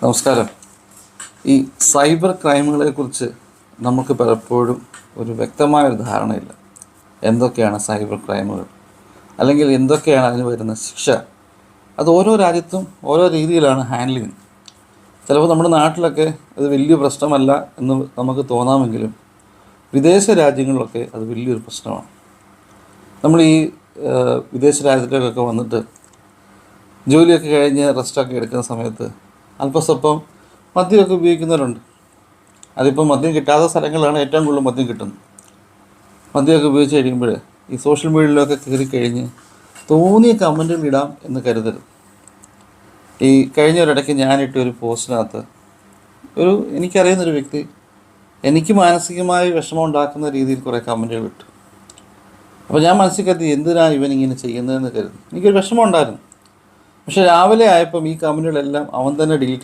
നമസ്കാരം. ഈ സൈബർ ക്രൈമുകളെക്കുറിച്ച് നമുക്ക് പലപ്പോഴും ഒരു വ്യക്തമായൊരു ധാരണയില്ല. എന്തൊക്കെയാണ് സൈബർ ക്രൈമുകൾ, അല്ലെങ്കിൽ എന്തൊക്കെയാണ് അതിന് വരുന്ന ശിക്ഷ? അത് ഓരോ രാജ്യത്തും ഓരോ രീതിയിലാണ് ഹാൻഡിൽ ചെയ്യുന്നത്. ചിലപ്പോൾ നമ്മുടെ നാട്ടിലൊക്കെ അത് വലിയ പ്രശ്നമല്ല എന്ന് നമുക്ക് തോന്നാമെങ്കിലും വിദേശ രാജ്യങ്ങളിലൊക്കെ അത് വലിയൊരു പ്രശ്നമാണ്. നമ്മൾ ഈ വിദേശ രാജ്യത്തേക്കൊക്കെ വന്നിട്ട് ജോലിയൊക്കെ കഴിഞ്ഞ് റെസ്റ്റൊക്കെ എടുക്കുന്ന സമയത്ത് അല്പസ്വല്പം മദ്യമൊക്കെ ഉപയോഗിക്കുന്നവരുണ്ട്. അതിപ്പോൾ മദ്യം കിട്ടാത്ത സ്ഥലങ്ങളിലാണ് ഏറ്റവും കൂടുതൽ മദ്യം കിട്ടുന്നത്. മദ്യമൊക്കെ ഉപയോഗിച്ച് കഴിയുമ്പോൾ ഈ സോഷ്യൽ മീഡിയയിലൊക്കെ കയറി കഴിഞ്ഞ് തോന്നിയ കമൻറ്റുകൾ ഇടാം എന്ന് കരുതരുത്. ഈ കഴിഞ്ഞ ഒരിടയ്ക്ക് ഞാനിട്ട ഒരു പോസ്റ്റിനകത്ത് എനിക്കറിയുന്നൊരു വ്യക്തി എനിക്ക് മാനസികമായി വിഷമം ഉണ്ടാക്കുന്ന രീതിയിൽ കുറേ കമൻറ്റുകൾ ഇട്ടു. അപ്പോൾ ഞാൻ മനസ്സിൽ കരുതി, എന്തിനാണ് ഇവനിങ്ങനെ ചെയ്യുന്നതെന്ന് കരുതി. എനിക്കൊരു വിഷമം ഉണ്ടായിരുന്നു. പക്ഷേ രാവിലെ ആയപ്പം ഈ കമൻറ്റുകളെല്ലാം അവൻ തന്നെ ഡിലീറ്റ്